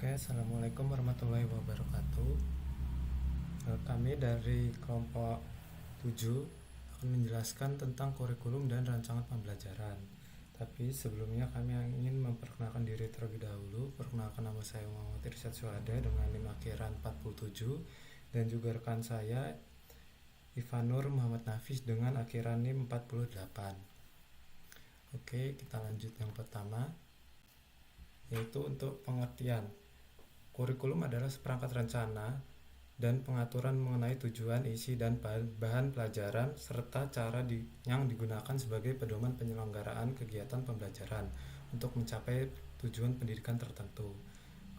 Oke, Assalamualaikum warahmatullahi wabarakatuh. Kami dari kelompok 7 akan menjelaskan tentang kurikulum dan rancangan pembelajaran. Tapi sebelumnya kami ingin memperkenalkan diri terlebih dahulu. Perkenalkan, nama saya Muhammad Irsyad Syuhada dengan NIM akhiran 47, dan juga rekan saya Ivanur Muhammad Nafis dengan akhiran NIM 48. Oke, kita lanjut yang pertama, yaitu untuk pengertian. Kurikulum adalah seperangkat rencana dan pengaturan mengenai tujuan, isi, dan bahan pelajaran serta cara yang digunakan sebagai pedoman penyelenggaraan kegiatan pembelajaran untuk mencapai tujuan pendidikan tertentu.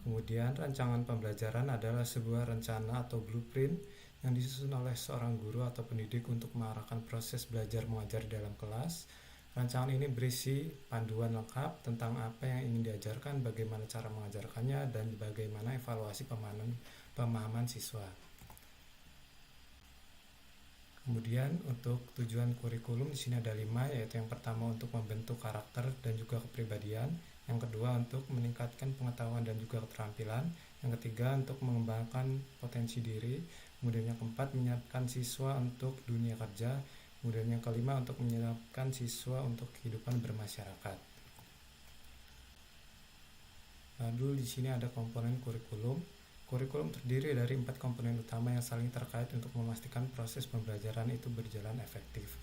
Kemudian, rancangan pembelajaran adalah sebuah rencana atau blueprint yang disusun oleh seorang guru atau pendidik untuk mengarahkan proses belajar mengajar di dalam kelas. Rancangan ini berisi panduan lengkap tentang apa yang ingin diajarkan, bagaimana cara mengajarkannya, dan bagaimana evaluasi pemahaman siswa. Kemudian untuk tujuan kurikulum di sini ada 5, yaitu yang pertama untuk membentuk karakter dan juga kepribadian, yang kedua untuk meningkatkan pengetahuan dan juga keterampilan, yang ketiga untuk mengembangkan potensi diri, kemudian yang keempat menyiapkan siswa untuk dunia kerja, kemudian yang kelima untuk menyiapkan siswa untuk kehidupan bermasyarakat. Lalu di sini ada komponen kurikulum. Kurikulum terdiri dari 4 komponen utama yang saling terkait untuk memastikan proses pembelajaran itu berjalan efektif.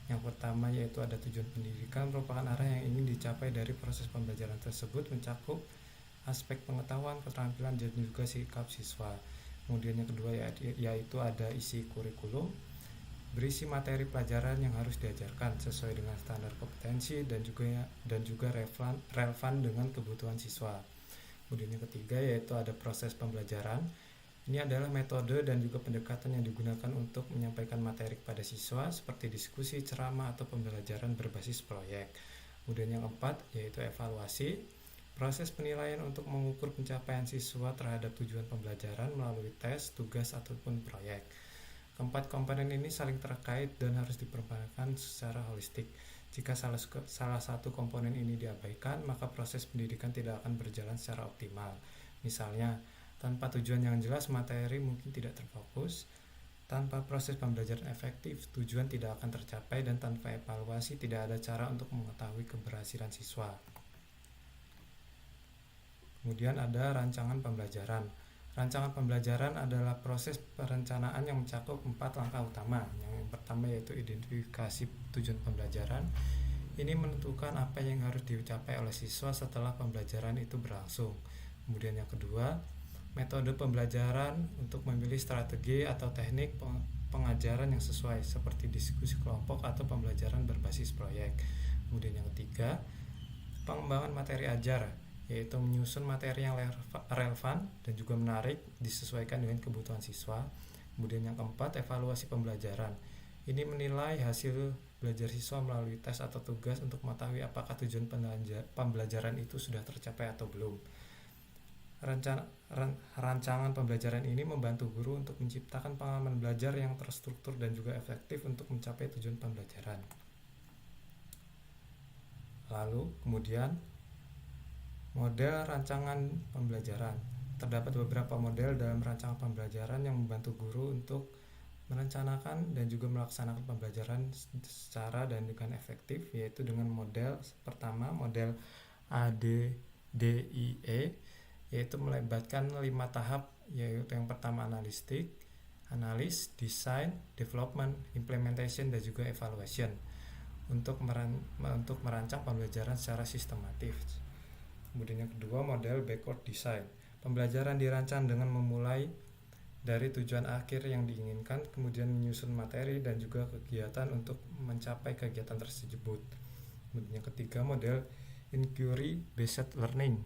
Yang pertama yaitu ada tujuan pendidikan, merupakan arah yang ingin dicapai dari proses pembelajaran tersebut, mencakup aspek pengetahuan, keterampilan, dan juga sikap siswa. Kemudian yang kedua yaitu ada isi kurikulum, berisi materi pelajaran yang harus diajarkan sesuai dengan standar kompetensi dan juga relevan dengan kebutuhan siswa. Kemudian yang ketiga yaitu ada proses pembelajaran. Ini adalah metode dan juga pendekatan yang digunakan untuk menyampaikan materi kepada siswa seperti diskusi, ceramah, atau pembelajaran berbasis proyek. Kemudian yang keempat yaitu evaluasi, proses penilaian untuk mengukur pencapaian siswa terhadap tujuan pembelajaran melalui tes, tugas, ataupun proyek. Keempat komponen ini saling terkait dan harus diperbanyak secara holistik. Jika salah satu komponen ini diabaikan, maka proses pendidikan tidak akan berjalan secara optimal. Misalnya, tanpa tujuan yang jelas, materi mungkin tidak terfokus. Tanpa proses pembelajaran efektif, tujuan tidak akan tercapai, dan tanpa evaluasi, tidak ada cara untuk mengetahui keberhasilan siswa. Kemudian ada rancangan pembelajaran. Rancangan pembelajaran adalah proses perencanaan yang mencakup 4 langkah utama. Yang pertama yaitu identifikasi tujuan pembelajaran. Ini menentukan apa yang harus dicapai oleh siswa setelah pembelajaran itu berlangsung. Kemudian yang kedua, metode pembelajaran untuk memilih strategi atau teknik pengajaran yang sesuai seperti diskusi kelompok atau pembelajaran berbasis proyek. Kemudian yang ketiga, pengembangan materi ajar, yaitu menyusun materi yang relevan dan juga menarik disesuaikan dengan kebutuhan siswa. Kemudian yang keempat, evaluasi pembelajaran. Ini menilai hasil belajar siswa melalui tes atau tugas untuk mengetahui apakah tujuan pembelajaran itu sudah tercapai atau belum. Rancangan pembelajaran ini membantu guru untuk menciptakan pengalaman belajar yang terstruktur dan juga efektif untuk mencapai tujuan pembelajaran. Lalu kemudian model rancangan pembelajaran. Terdapat beberapa model dalam rancangan pembelajaran yang membantu guru untuk merencanakan dan juga melaksanakan pembelajaran secara dan dengan efektif, yaitu dengan model pertama, model ADDIE, yaitu melibatkan 5 tahap, yaitu yang pertama analis, design, development, implementation, dan juga evaluation untuk merancang pembelajaran secara sistematis. Kemudian yang kedua, model backward design. Pembelajaran dirancang dengan memulai dari tujuan akhir yang diinginkan, kemudian menyusun materi dan juga kegiatan untuk mencapai kegiatan tersebut. Kemudian yang ketiga, model inquiry based learning.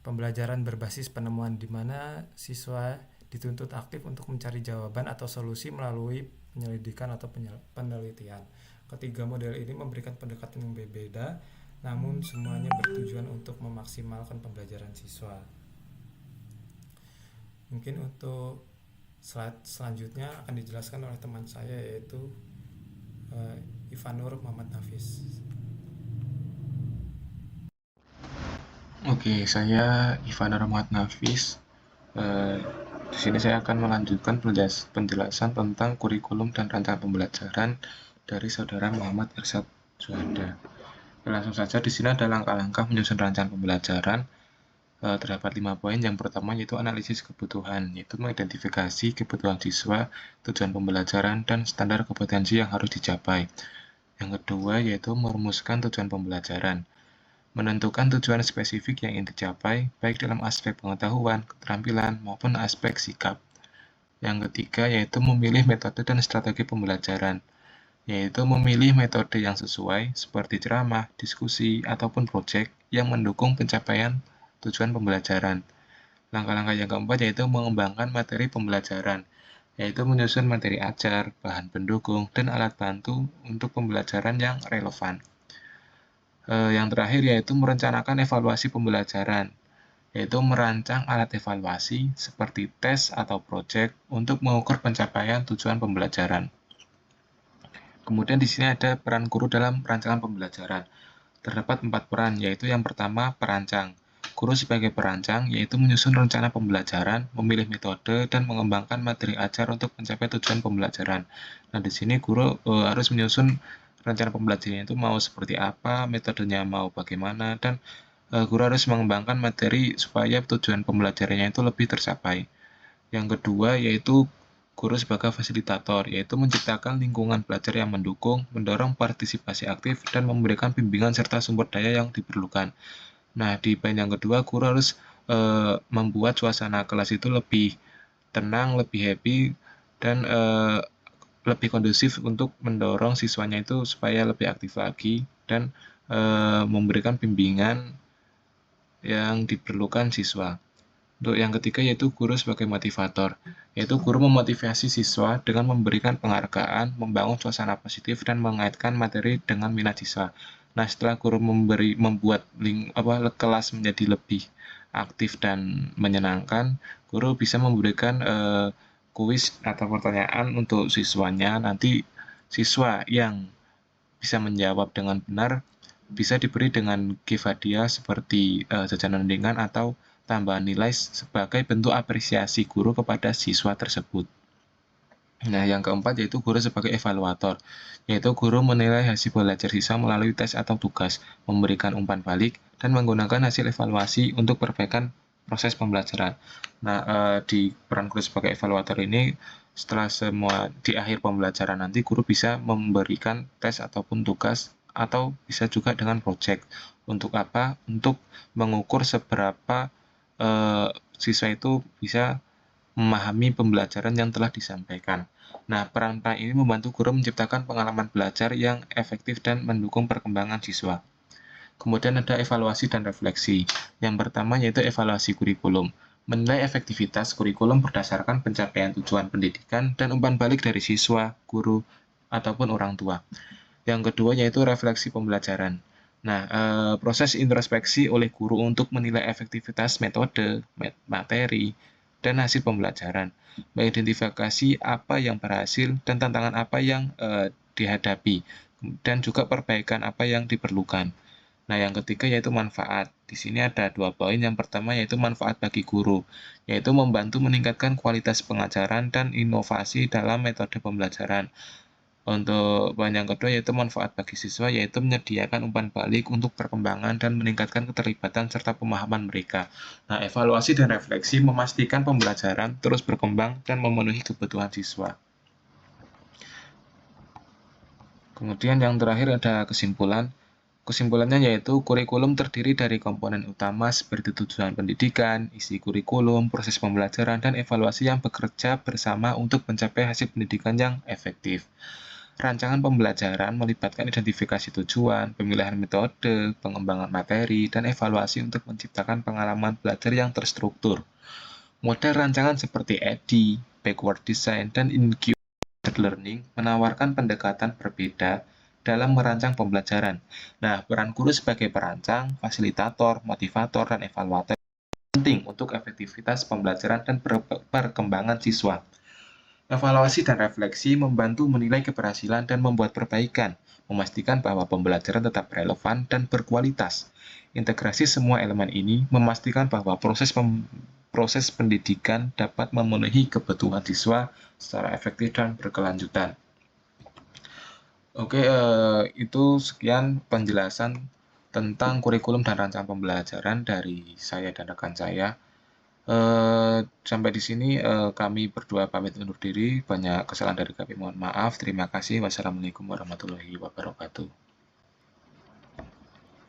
Pembelajaran berbasis penemuan, di mana siswa dituntut aktif untuk mencari jawaban atau solusi melalui penyelidikan atau penelitian. Ketiga model ini memberikan pendekatan yang berbeda, namun semuanya bertujuan untuk memaksimalkan pembelajaran siswa. Mungkin untuk slide selanjutnya akan dijelaskan oleh teman saya, yaitu Ivanur Muhammad Nafis. Oke, saya Ivan Rahmat Nafis. Eh, di sini saya akan melanjutkan penjelasan tentang kurikulum dan rancangan pembelajaran dari Saudara Muhammad Irsad Juanda. Langsung saja, di sini ada langkah-langkah menyusun rancangan pembelajaran. Terdapat 5 poin. Yang pertama yaitu analisis kebutuhan, yaitu mengidentifikasi kebutuhan siswa, tujuan pembelajaran, dan standar kompetensi yang harus dicapai. Yang kedua yaitu merumuskan tujuan pembelajaran, menentukan tujuan spesifik yang ingin dicapai, baik dalam aspek pengetahuan, keterampilan, maupun aspek sikap. Yang ketiga yaitu memilih metode dan strategi pembelajaran, yaitu memilih metode yang sesuai seperti ceramah, diskusi, ataupun proyek yang mendukung pencapaian tujuan pembelajaran. Langkah-langkah yang keempat yaitu mengembangkan materi pembelajaran, yaitu menyusun materi ajar, bahan pendukung, dan alat bantu untuk pembelajaran yang relevan. Yang terakhir yaitu merencanakan evaluasi pembelajaran, yaitu merancang alat evaluasi seperti tes atau proyek untuk mengukur pencapaian tujuan pembelajaran. Kemudian di sini ada peran guru dalam rancangan pembelajaran. Terdapat 4 peran, yaitu yang pertama perancang. Guru sebagai perancang, yaitu menyusun rencana pembelajaran, memilih metode, dan mengembangkan materi ajar untuk mencapai tujuan pembelajaran. Nah, di sini guru harus menyusun rencana pembelajaran itu mau seperti apa, metodenya mau bagaimana, dan guru harus mengembangkan materi supaya tujuan pembelajarannya itu lebih tercapai. Yang kedua yaitu guru sebagai fasilitator, yaitu menciptakan lingkungan belajar yang mendukung, mendorong partisipasi aktif, dan memberikan bimbingan serta sumber daya yang diperlukan. Nah, di poin yang kedua, guru harus membuat suasana kelas itu lebih tenang, lebih happy, dan lebih kondusif untuk mendorong siswanya itu supaya lebih aktif lagi dan memberikan bimbingan yang diperlukan siswa. Untuk yang ketiga yaitu guru sebagai motivator, yaitu guru memotivasi siswa dengan memberikan penghargaan, membangun suasana positif, dan mengaitkan materi dengan minat siswa. Nah, setelah guru membuat kelas menjadi lebih aktif dan menyenangkan, guru bisa memberikan kuis atau pertanyaan untuk siswanya. Nanti siswa yang bisa menjawab dengan benar bisa diberi dengan gift hadiah seperti jajanan ringan atau tambahan nilai sebagai bentuk apresiasi guru kepada siswa tersebut. Nah, yang keempat yaitu guru sebagai evaluator, yaitu guru menilai hasil belajar siswa melalui tes atau tugas, memberikan umpan balik, dan menggunakan hasil evaluasi untuk perbaikan proses pembelajaran. Nah, di peran guru sebagai evaluator ini, setelah semua di akhir pembelajaran nanti, guru bisa memberikan tes ataupun tugas, atau bisa juga dengan proyek. Untuk apa? Untuk mengukur seberapa siswa itu bisa memahami pembelajaran yang telah disampaikan. Nah, peran-peran ini membantu guru menciptakan pengalaman belajar yang efektif dan mendukung perkembangan siswa. Kemudian ada evaluasi dan refleksi. Yang pertama yaitu evaluasi kurikulum. Menilai efektivitas kurikulum berdasarkan pencapaian tujuan pendidikan dan umpan balik dari siswa, guru, ataupun orang tua. Yang kedua yaitu refleksi pembelajaran. Nah, proses introspeksi oleh guru untuk menilai efektivitas metode, materi, dan hasil pembelajaran, mengidentifikasi apa yang berhasil dan tantangan apa yang dihadapi, dan juga perbaikan apa yang diperlukan. Nah, yang ketiga yaitu manfaat. Di sini ada 2 poin. Yang pertama yaitu manfaat bagi guru, yaitu membantu meningkatkan kualitas pengajaran dan inovasi dalam metode pembelajaran. Untuk poin yang kedua yaitu manfaat bagi siswa, yaitu menyediakan umpan balik untuk perkembangan dan meningkatkan keterlibatan serta pemahaman mereka. Nah, evaluasi dan refleksi memastikan pembelajaran terus berkembang dan memenuhi kebutuhan siswa. Kemudian yang terakhir ada kesimpulan. Kesimpulannya yaitu kurikulum terdiri dari komponen utama seperti tujuan pendidikan, isi kurikulum, proses pembelajaran, dan evaluasi yang bekerja bersama untuk mencapai hasil pendidikan yang efektif. Rancangan pembelajaran melibatkan identifikasi tujuan, pemilihan metode, pengembangan materi, dan evaluasi untuk menciptakan pengalaman belajar yang terstruktur. Model rancangan seperti EDI, backward design, dan inclusive learning menawarkan pendekatan berbeda dalam merancang pembelajaran. Nah, peran guru sebagai perancang, fasilitator, motivator, dan evaluator penting untuk efektivitas pembelajaran dan perkembangan siswa. Evaluasi dan refleksi membantu menilai keberhasilan dan membuat perbaikan, memastikan bahwa pembelajaran tetap relevan dan berkualitas. Integrasi semua elemen ini memastikan bahwa proses pendidikan dapat memenuhi kebutuhan siswa secara efektif dan berkelanjutan. Oke, itu sekian penjelasan tentang kurikulum dan rancangan pembelajaran dari saya dan rekan saya. Sampai di sini kami berdua pamit undur diri. Banyak kesalahan dari kami, mohon maaf. Terima kasih. Wassalamualaikum warahmatullahi wabarakatuh.